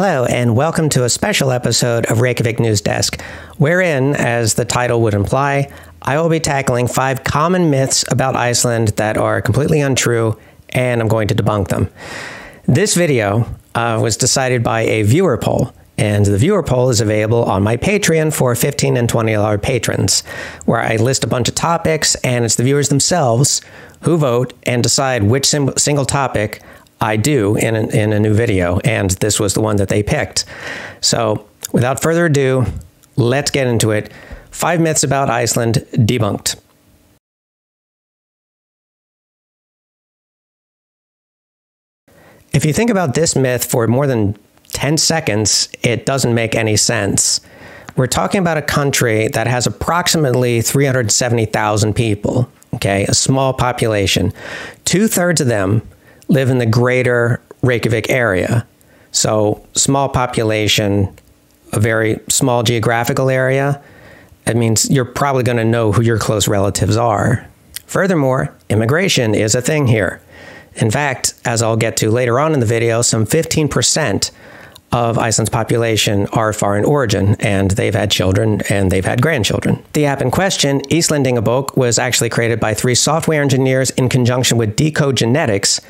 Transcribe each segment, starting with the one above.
Hello, and welcome to a special episode of Reykjavik Newsdesk, wherein, as the title would imply, I will be tackling 5 common myths about Iceland that are completely untrue, and I'm going to debunk them. This video was decided by a viewer poll, and the viewer poll is available on my Patreon for $15 and $20 patrons, where I list a bunch of topics, and it's the viewers themselves who vote and decide which single topic I do in a new video, and this was the one that they picked. So, without further ado, let's get into it. 5 myths about Iceland debunked. If you think about this myth for more than 10 seconds, it doesn't make any sense. We're talking about a country that has approximately 370,000 people, okay, a small population. 2/3 of them live in the greater Reykjavik area. So small population, a very small geographical area. It means you're probably going to know who your close relatives are. Furthermore, immigration is a thing here. In fact, as I'll get to later on in the video, some 15% of Iceland's population are foreign origin, and they've had children and they've had grandchildren. The app in question, Icelandingabók, was actually created by 3 software engineers in conjunction with Decode Genetics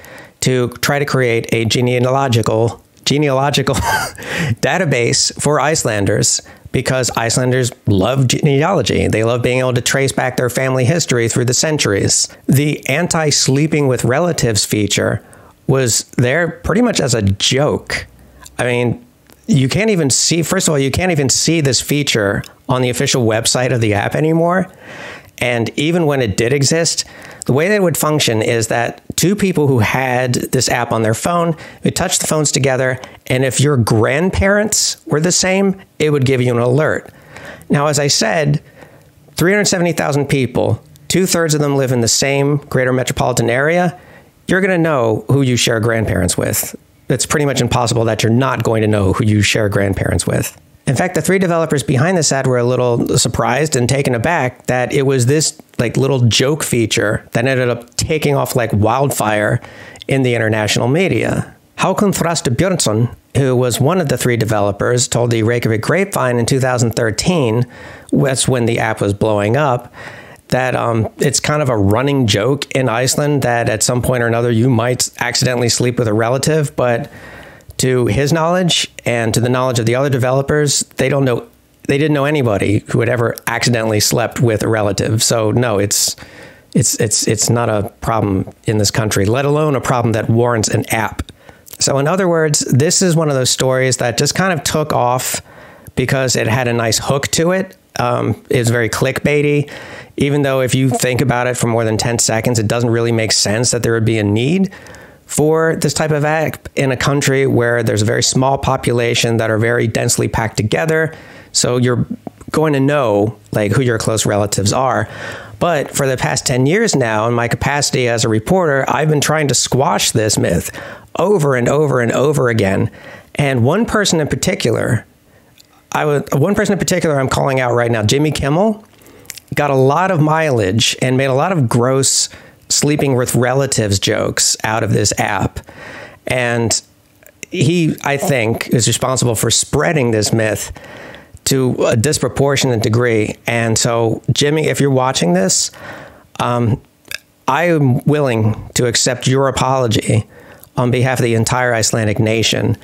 to try to create a genealogical database for Icelanders, because Icelanders love genealogy. They love being able to trace back their family history through the centuries. The anti-sleeping with relatives feature was there pretty much as a joke. I mean, you can't even see, first of all, you can't even see this feature on the official website of the app anymore. And even when it did exist, the way that it would function is that 2 people who had this app on their phone would touch the phones together, and if your grandparents were the same, it would give you an alert. Now, as I said, 370,000 people, 2/3 of them live in the same greater metropolitan area. You're going to know who you share grandparents with. It's pretty much impossible that you're not going to know who you share grandparents with. In fact, the 3 developers behind this ad were a little surprised and taken aback that it was this little joke feature that ended up taking off like wildfire in the international media. Hákon Þrastur Björnsson, who was one of the 3 developers, told the Reykjavik Grapevine in 2013, that's when the app was blowing up, that it's kind of a running joke in Iceland that at some point or another you might accidentally sleep with a relative, but to his knowledge and to the knowledge of the other developers, they didn't know anybody who had ever accidentally slept with a relative. So no, it's not a problem in this country, let alone a problem that warrants an app. So in other words, this is one of those stories that just kind of took off because it had a nice hook to it. It's very clickbaity, even though if you think about it for more than 10 seconds, it doesn't really make sense that there would be a need for this type of app in a country where there's a very small population that are very densely packed together. So you're going to know who your close relatives are. But for the past 10 years now, in my capacity as a reporter, I've been trying to squash this myth over and over and over again. And one person in particular I'm calling out right now, Jimmy Kimmel, got a lot of mileage and made a lot of gross sleeping with relatives jokes out of this app. And he, I think, is responsible for spreading this myth to a disproportionate degree. And so, Jimmy, if you're watching this, I am willing to accept your apology on behalf of the entire Icelandic nation.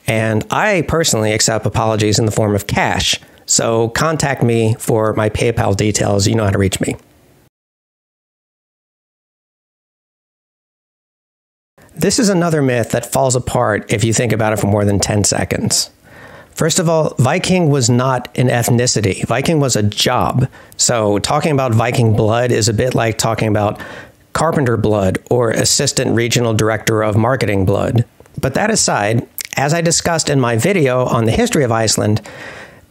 And I personally accept apologies in the form of cash. So contact me for my PayPal details. You know how to reach me. This is another myth that falls apart if you think about it for more than 10 seconds. First of all, Viking was not an ethnicity. Viking was a job. So talking about Viking blood is a bit like talking about carpenter blood or assistant regional director of marketing blood. But that aside, as I discussed in my video on the history of Iceland,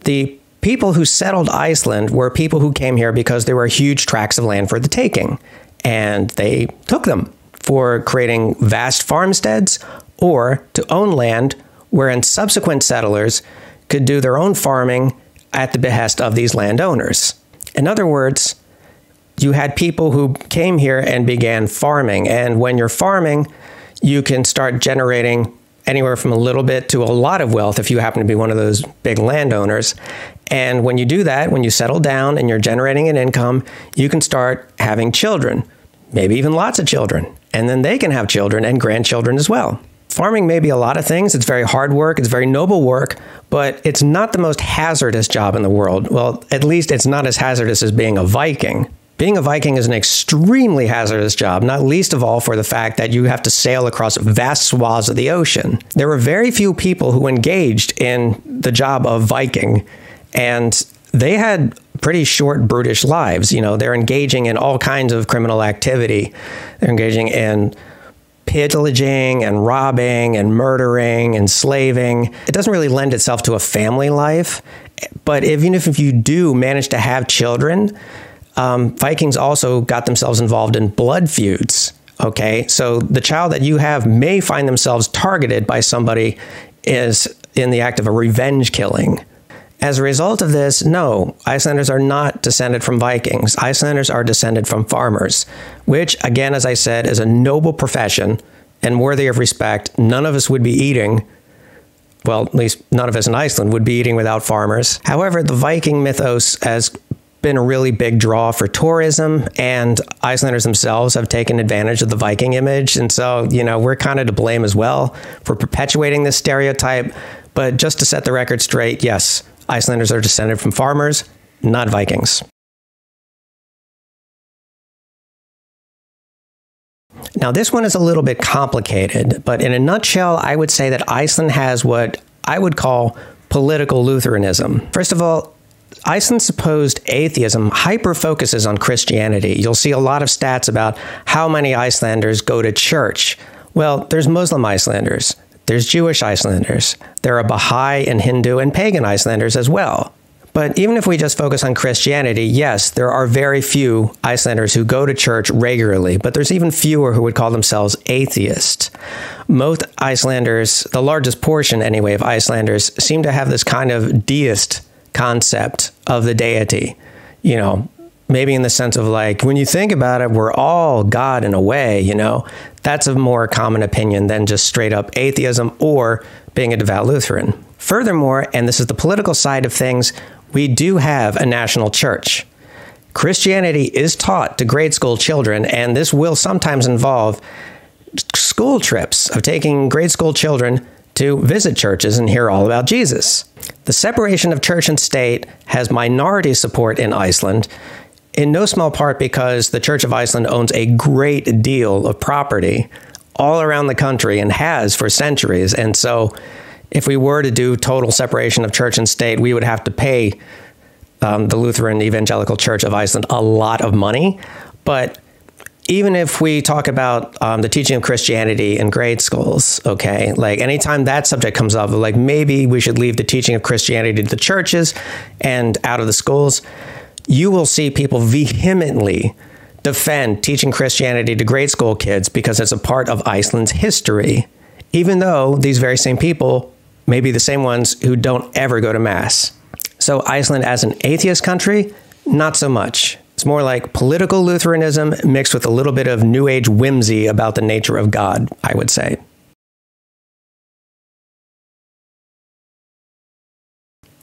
the people who settled Iceland were people who came here because there were huge tracts of land for the taking, and they took them for creating vast farmsteads or to own land wherein subsequent settlers could do their own farming at the behest of these landowners. In other words, you had people who came here and began farming, and when you're farming, you can start generating anywhere from a little bit to a lot of wealth if you happen to be one of those big landowners. And when you do that, when you settle down and you're generating an income, you can start having children, maybe even lots of children. And then they can have children and grandchildren as well. Farming may be a lot of things. It's very hard work. It's very noble work, but it's not the most hazardous job in the world. Well, at least it's not as hazardous as being a Viking. Being a Viking is an extremely hazardous job, not least of all for the fact that you have to sail across vast swaths of the ocean. There were very few people who engaged in the job of Viking, and they had pretty short, brutish lives. You know, they're engaging in all kinds of criminal activity. They're engaging in pillaging and robbing and murdering and slaving. It doesn't really lend itself to a family life, but even if you do manage to have children, Vikings also got themselves involved in blood feuds. Okay, so the child that you have may find themselves targeted by somebody is in the act of a revenge killing. As a result of this, no, Icelanders are not descended from Vikings. Icelanders are descended from farmers, which, again, as I said, is a noble profession and worthy of respect. None of us would be eating, well, at least none of us in Iceland would be eating without farmers. However, the Viking mythos has been a really big draw for tourism, and Icelanders themselves have taken advantage of the Viking image. And so, you know, we're kind of to blame as well for perpetuating this stereotype. But just to set the record straight, yes, Icelanders are descended from farmers, not Vikings. Now, this one is a little bit complicated, but in a nutshell, I would say that Iceland has what I would call political Lutheranism. First of all, Iceland's supposed atheism hyper-focuses on Christianity. You'll see a lot of stats about how many Icelanders go to church. Well, there's Muslim Icelanders. There's Jewish Icelanders. There are Baha'i and Hindu and pagan Icelanders as well. But even if we just focus on Christianity, yes, there are very few Icelanders who go to church regularly, but there's even fewer who would call themselves atheist. Most Icelanders, the largest portion anyway of Icelanders, seem to have this kind of deist concept of the deity. You know, maybe in the sense of like, when you think about it, we're all God in a way, you know. That's a more common opinion than just straight up atheism or being a devout Lutheran. Furthermore, and this is the political side of things, we do have a national church. Christianity is taught to grade school children, and this will sometimes involve school trips of taking grade school children to visit churches and hear all about Jesus. The separation of church and state has minority support in Iceland, in no small part because the Church of Iceland owns a great deal of property all around the country and has for centuries. And so if we were to do total separation of church and state, we would have to pay the Lutheran Evangelical Church of Iceland a lot of money. But even if we talk about the teaching of Christianity in grade schools, okay, like anytime that subject comes up, like maybe we should leave the teaching of Christianity to the churches and out of the schools, you will see people vehemently defend teaching Christianity to grade school kids because it's a part of Iceland's history, even though these very same people may be the same ones who don't ever go to Mass. So Iceland as an atheist country, not so much. It's more like political Lutheranism mixed with a little bit of New Age whimsy about the nature of God, I would say.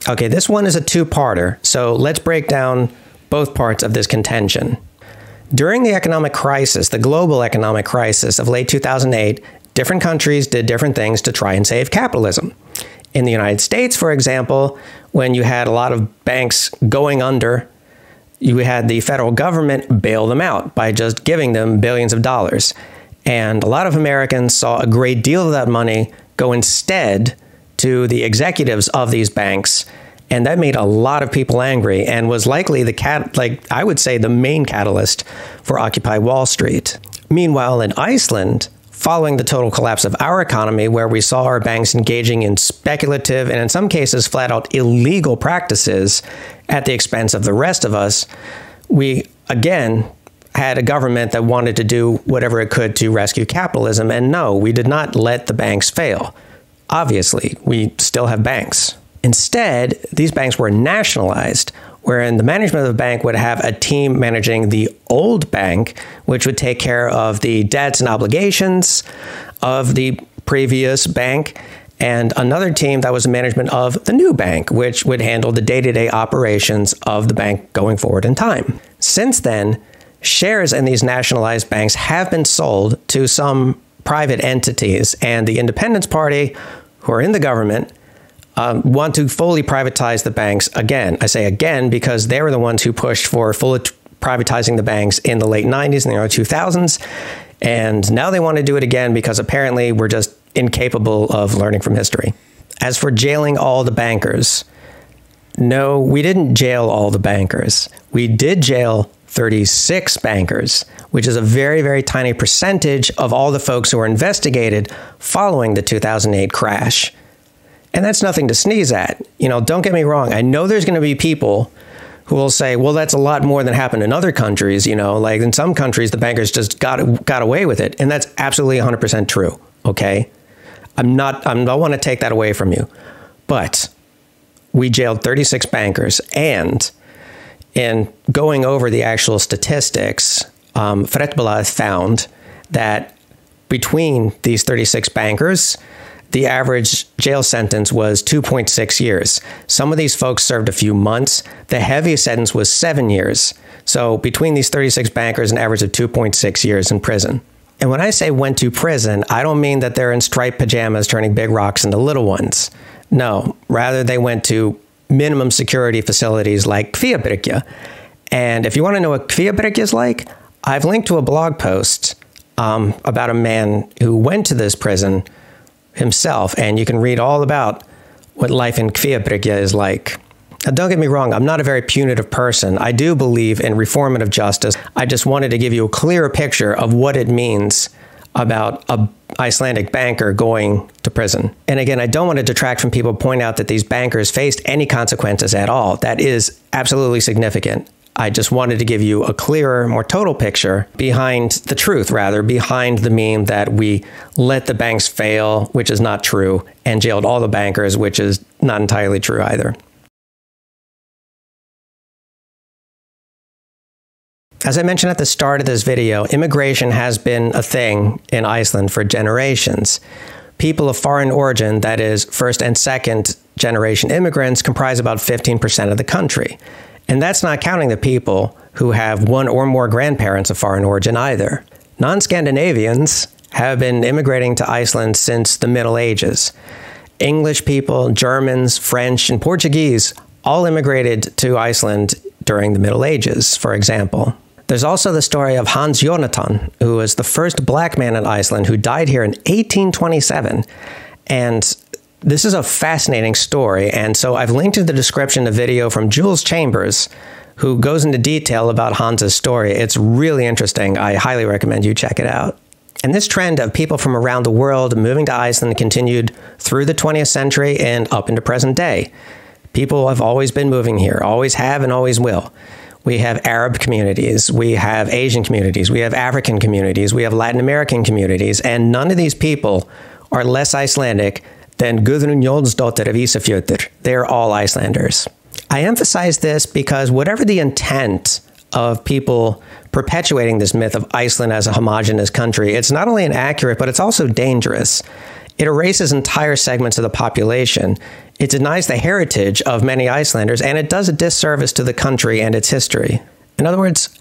Okay, this one is a two-parter, so let's break down both parts of this contention. During the economic crisis, the global economic crisis of late 2008, different countries did different things to try and save capitalism. In the United States, for example, when you had a lot of banks going under, you had the federal government bail them out by just giving them billions of dollars. And a lot of Americans saw a great deal of that money go instead to the executives of these banks, and that made a lot of people angry and was likely I would say the main catalyst for Occupy Wall Street. Meanwhile, in Iceland, following the total collapse of our economy, where we saw our banks engaging in speculative and in some cases flat out illegal practices at the expense of the rest of us, we again had a government that wanted to do whatever it could to rescue capitalism. And no, we did not let the banks fail. Obviously, we still have banks. Instead, these banks were nationalized, wherein the management of the bank would have a team managing the old bank, which would take care of the debts and obligations of the previous bank, and another team that was the management of the new bank, which would handle the day-to-day operations of the bank going forward in time. Since then, shares in these nationalized banks have been sold to some private entities, and the Independence Party, who are in the government, want to fully privatize the banks again. I say again because they were the ones who pushed for fully privatizing the banks in the late 90s and the early 2000s, and now they want to do it again because apparently we're just incapable of learning from history. As for jailing all the bankers, no, we didn't jail all the bankers. We did jail 36 bankers, which is a very, very tiny percentage of all the folks who were investigated following the 2008 crash. And that's nothing to sneeze at. You know, don't get me wrong. I know there's going to be people who will say, well, that's a lot more than happened in other countries. You know, like in some countries, the bankers just got away with it. And that's absolutely 100% true. Okay. I don't want to take that away from you, but we jailed 36 bankers, and in going over the actual statistics, Fretbladet found that between these 36 bankers, the average jail sentence was 2.6 years. Some of these folks served a few months. The heaviest sentence was 7 years. So between these 36 bankers, an average of 2.6 years in prison. And when I say went to prison, I don't mean that they're in striped pajamas turning big rocks into little ones. No, rather they went to minimum security facilities like Kvíabryggja. And if you want to know what Kvíabryggja is like, I've linked to a blog post about a man who went to this prison himself, and you can read all about what life in Kvíabryggja is like. Now, don't get me wrong, I'm not a very punitive person. I do believe in reformative justice. I just wanted to give you a clearer picture of what it means about an Icelandic banker going to prison. And again, I don't want to detract from people pointing out that these bankers faced any consequences at all. That is absolutely significant. I just wanted to give you a clearer, more total picture behind the truth, rather, behind the meme that we let the banks fail, which is not true, and jailed all the bankers, which is not entirely true either. As I mentioned at the start of this video, immigration has been a thing in Iceland for generations. People of foreign origin, that is, first and second generation immigrants, comprise about 15% of the country. And that's not counting the people who have one or more grandparents of foreign origin either. Non-Scandinavians have been immigrating to Iceland since the Middle Ages. English people, Germans, French, and Portuguese all immigrated to Iceland during the Middle Ages, for example. There's also the story of Hans Jonatan, who was the first black man in Iceland who died here in 1827. And this is a fascinating story, and so I've linked in the description a video from Jules Chambers, who goes into detail about Hans's story. It's really interesting. I highly recommend you check it out. And this trend of people from around the world moving to Iceland continued through the 20th century and up into present day. People have always been moving here, always have and always will. We have Arab communities, we have Asian communities, we have African communities, we have Latin American communities, and none of these people are less Icelandic than Guðrún Jónsdóttir of Ísafjörður. They're all Icelanders. I emphasize this because whatever the intent of people perpetuating this myth of Iceland as a homogenous country, it's not only inaccurate, but it's also dangerous. It erases entire segments of the population. It denies the heritage of many Icelanders, and it does a disservice to the country and its history. In other words,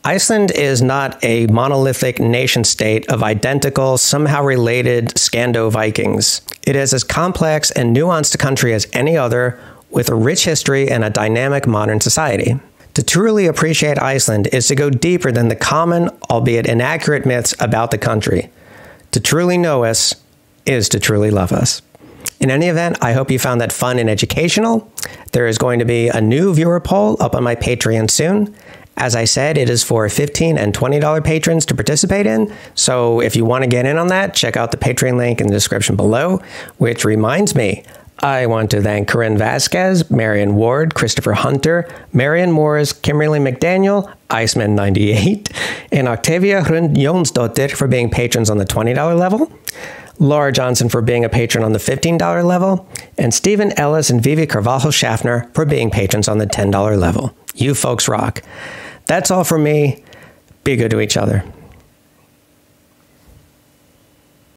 Iceland is not a monolithic nation-state of identical, somehow related Scando-Vikings. It is as complex and nuanced a country as any other, with a rich history and a dynamic modern society. To truly appreciate Iceland is to go deeper than the common, albeit inaccurate, myths about the country. To truly know us is to truly love us. In any event, I hope you found that fun and educational. There is going to be a new viewer poll up on my Patreon soon. As I said, it is for $15 and $20 patrons to participate in, so if you want to get in on that, check out the Patreon link in the description below, which reminds me, I want to thank Corinne Vasquez, Marion Ward, Christopher Hunter, Marion Moores, Kimberly McDaniel, Iceman98, and Octavia Hrund Jónsdóttir for being patrons on the $20 level, Laura Johnson for being a patron on the $15 level, and Stephen Ellis and Vivi Carvalho Schaffner for being patrons on the $10 level. You folks rock. That's all from me. Be good to each other.